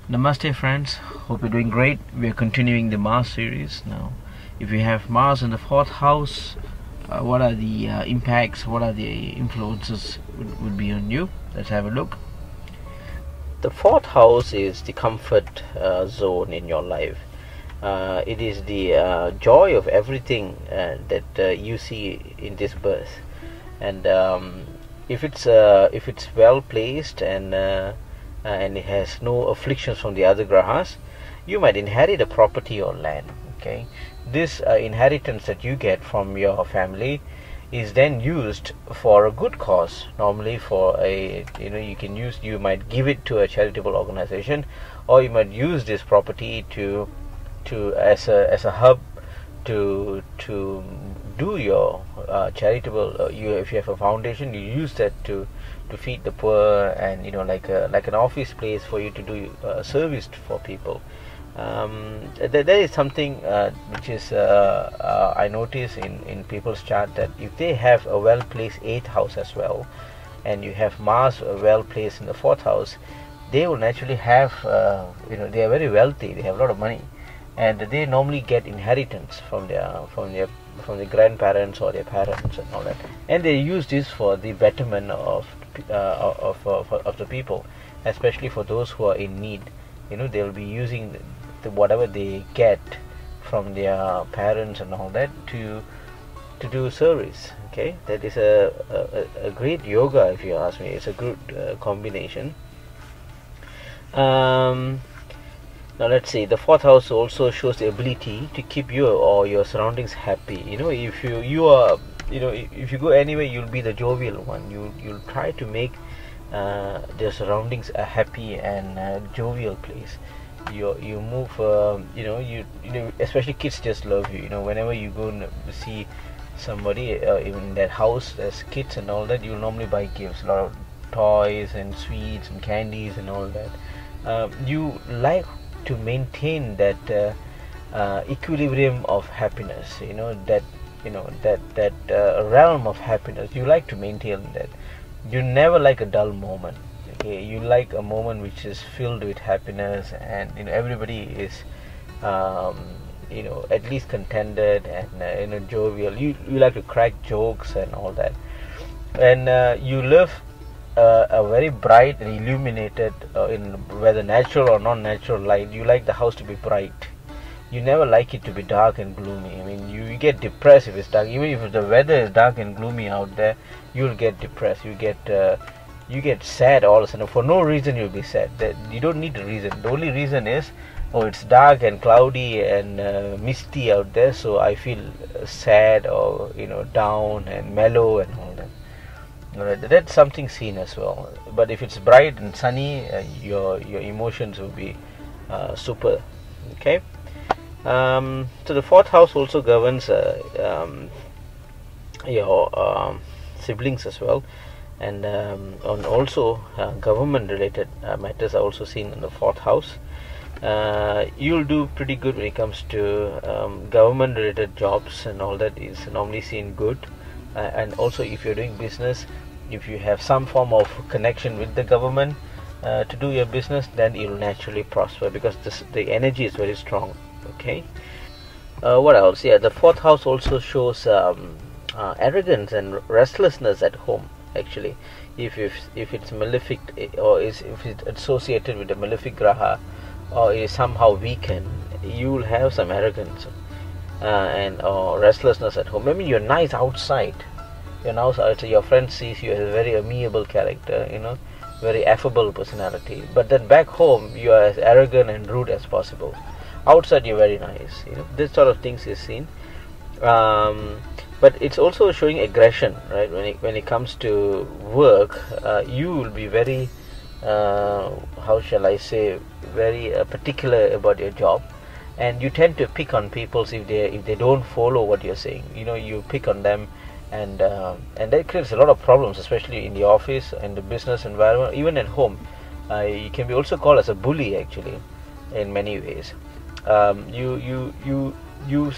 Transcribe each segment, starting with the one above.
Namaste friends, hope you're doing great. We are continuing the Mars series now. If you have Mars in the fourth house, what are the impacts, what are the influences would be on you? Let's have a look. The fourth house is the comfort zone in your life. It is the joy of everything that you see in this birth, and if it's well placed and it has no afflictions from the other grahas, you might inherit a property or land. Okay, this inheritance that you get from your family is then used for a good cause. Normally, for you might give it to a charitable organization, or you might use this property to as a hub to do your charitable. If you have a foundation, you use that to feed the poor, and like an office place for you to do service for people. There is something which is I notice in people's chart, that if they have a well placed 8th house as well, and you have Mars well placed in the 4th house, they will naturally have they are very wealthy, they have a lot of money, and they normally get inheritance from their grandparents or their parents and all that, and they use this for the betterment of the people, especially for those who are in need. They'll be using whatever they get from their parents and all that to do service. Okay, that is a great yoga, if you ask me. It's a good combination. Now let's see. The 4th house also shows the ability to keep you or your surroundings happy. If if you go anywhere, you'll be the jovial one. You'll try to make their surroundings a happy and jovial place. You move. Especially kids just love you. Whenever you go and see somebody in that house as kids and all that, you'll normally buy gifts, a lot of toys and sweets and candies and all that. You like to maintain that equilibrium of happiness, that realm of happiness. You like to maintain that. You never like a dull moment. Okay, you like a moment which is filled with happiness, and everybody is at least contented and jovial. You like to crack jokes and all that, and you live a very bright and illuminated, in whether natural or non-natural light. You like the house to be bright. You never like it to be dark and gloomy. I mean, you get depressed if it's dark. Even if the weather is dark and gloomy out there, you'll get depressed. You get sad all of a sudden. For no reason you'll be sad. That you don't need a reason. The only reason is, it's dark and cloudy and misty out there, so I feel sad, or down and mellow and all that. That's something seen as well. But if it's bright and sunny, your emotions will be super. Okay. So the 4th house also governs your siblings as well, and also government related matters are also seen in the 4th house. You'll do pretty good when it comes to government related jobs, and all that is normally seen good. And also, if you're doing business, if you have some form of connection with the government to do your business, then you'll naturally prosper, because the energy is very strong. Okay. What else? Yeah, the 4th house also shows arrogance and restlessness at home. Actually, if it's malefic, or if it's associated with a malefic graha, or is somehow weakened, you will have some arrogance or restlessness at home. I mean, you're nice outside. Your friend sees you as a very amiable character, very affable personality. But then back home, you are as arrogant and rude as possible. Outside, you're very nice. This sort of things is seen. But it's also showing aggression, right? When it comes to work, you will be very, how shall I say, very particular about your job, and you tend to pick on people if they don't follow what you're saying. You pick on them, and that creates a lot of problems, especially in the office and the business environment, even at home. You can be also called as a bully, actually, in many ways. You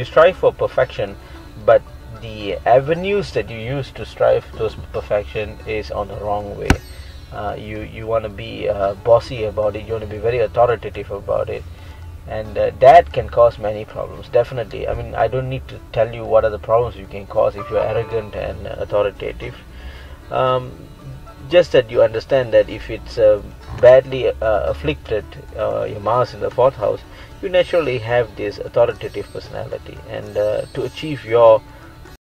strive for perfection, but the avenues that you use to strive towards perfection is on the wrong way. You want to be bossy about it. You want to be very authoritative about it, and that can cause many problems. Definitely. I mean, I don't need to tell you what are the problems you can cause if you're arrogant and authoritative. Just that you understand that if it's badly afflicted, your Mars in the fourth house, you naturally have this authoritative personality, and to achieve your